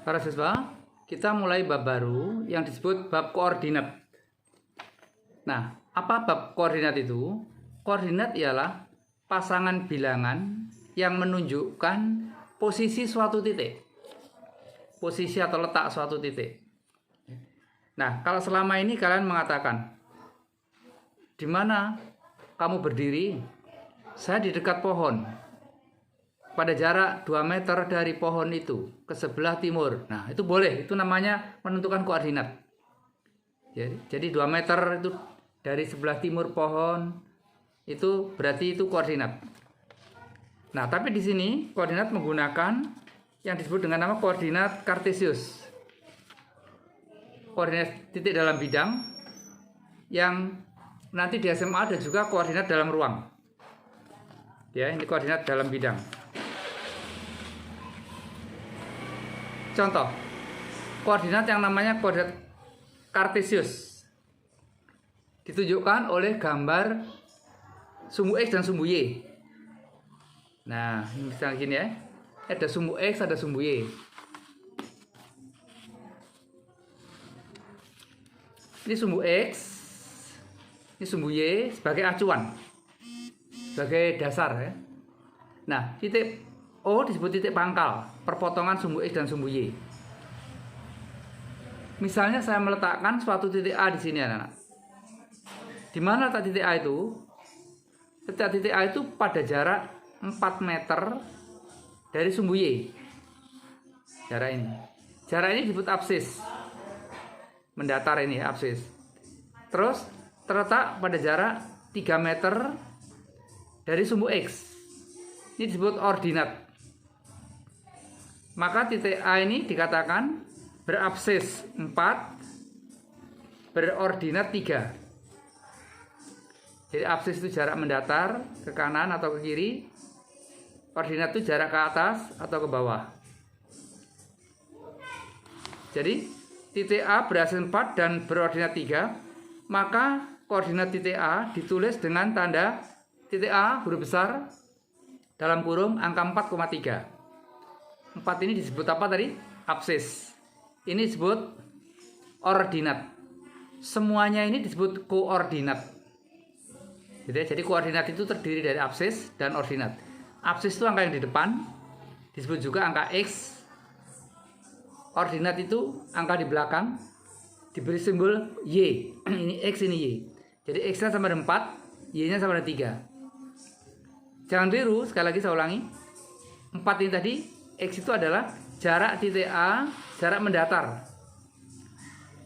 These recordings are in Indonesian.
Para siswa, kita mulai bab baru yang disebut bab koordinat. Nah, apa bab koordinat itu? Koordinat ialah pasangan bilangan yang menunjukkan posisi suatu titik. Posisi atau letak suatu titik. Nah, kalau selama ini kalian mengatakan, di mana kamu berdiri? Saya di dekat pohon. Pada jarak 2 meter dari pohon itu ke sebelah timur. Nah, itu boleh. Itu namanya menentukan koordinat. Jadi 2 meter itu dari sebelah timur pohon, itu berarti itu koordinat. Nah, tapi di sini koordinat menggunakan yang disebut dengan nama koordinat kartesius. Koordinat titik dalam bidang yang nanti di SMA ada juga koordinat dalam ruang. Ya, ini koordinat dalam bidang. Contoh, koordinat yang namanya koordinat kartesius ditunjukkan oleh gambar sumbu X dan sumbu Y. Nah, misalnya gini ya, ada sumbu X, ada sumbu Y. Ini sumbu X, ini sumbu Y sebagai acuan, sebagai dasar ya. Nah, titik O disebut titik pangkal perpotongan sumbu X dan sumbu Y. Misalnya saya meletakkan suatu titik A di sini, anak-anak. Di mana letak titik A itu? Letak titik A itu pada jarak 4 meter dari sumbu Y. Jarak ini. Jarak ini disebut absis. Mendatar ini absis. Terus terletak pada jarak 3 meter dari sumbu X. Ini disebut ordinat. Maka titik A ini dikatakan berabsis 4, berordinat 3. Jadi absis itu jarak mendatar ke kanan atau ke kiri. Ordinat itu jarak ke atas atau ke bawah. Jadi titik A berabsis 4 dan berordinat 3. Maka koordinat titik A ditulis dengan tanda titik A huruf besar dalam kurung angka 4,3. 4 ini disebut apa tadi? Absis. Ini disebut ordinat. Semuanya ini disebut koordinat. Jadi koordinat itu terdiri dari absis dan ordinat. Absis itu angka yang di depan, disebut juga angka X. Ordinat itu angka di belakang, diberi simbol Y. Ini X, ini Y. Jadi X-nya sama dengan 4, Y-nya sama dengan 3. Jangan biru, sekali lagi saya ulangi. 4 ini tadi, X itu adalah jarak titik A, jarak mendatar.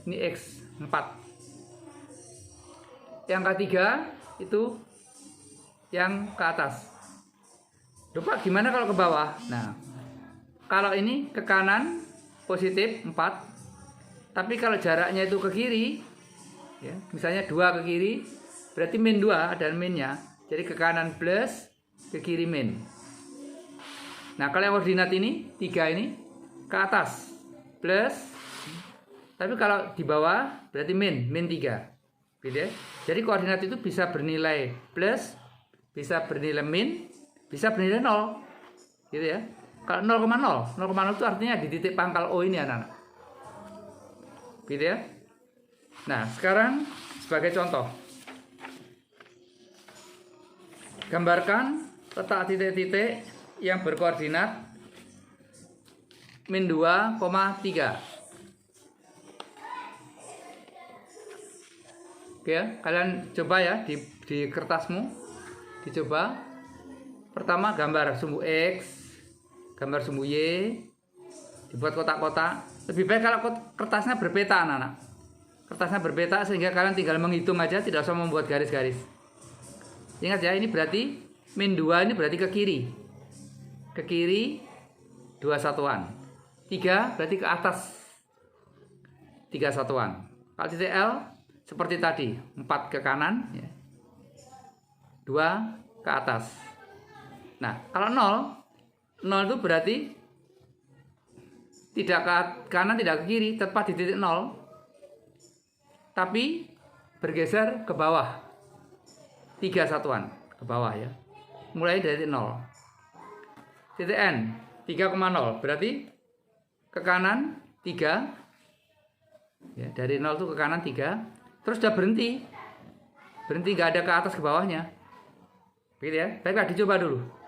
Ini X, 4. Yang ketiga itu yang ke atas. Lupa gimana kalau ke bawah? Nah, kalau ini ke kanan positif 4. Tapi kalau jaraknya itu ke kiri, ya, misalnya 2 ke kiri, berarti min 2 ada minnya. Jadi ke kanan plus, ke kiri min. Nah, kalau yang ordinat ini 3 ini ke atas plus, tapi kalau di bawah berarti min 3. Gitu ya. Jadi koordinat itu bisa bernilai plus, bisa bernilai min, bisa bernilai 0. Gitu ya. Kalau 0,0, 0,0 itu artinya di titik pangkal O ini, anak-anak. Gitu ya. Nah, sekarang sebagai contoh, gambarkan letak titik-titik yang berkoordinat min 2,3. Oke ya, kalian coba ya di kertasmu, dicoba. Pertama gambar sumbu X, gambar sumbu Y, dibuat kotak-kotak. Lebih baik kalau kertasnya berpeta, anak-anak. Kertasnya berpeta sehingga kalian tinggal menghitung aja, tidak usah membuat garis-garis. Ingat ya, ini berarti min 2 ini berarti ke kiri. Ke kiri 2 satuan. 3 berarti ke atas 3 satuan. Kalau titik L seperti tadi, 4 ke kanan ya. 2 ke atas. Nah, kalau 0 itu berarti tidak ke kanan, tidak ke kiri, tepat di titik 0. Tapi bergeser ke bawah 3 satuan ke bawah ya. Mulai dari 0. Titik N 3,0 berarti ke kanan 3. Ya, dari 0 tuh ke kanan 3. Terus udah berhenti. Berhenti, nggak ada ke atas ke bawahnya. Begitu ya. Baiklah, dicoba dulu.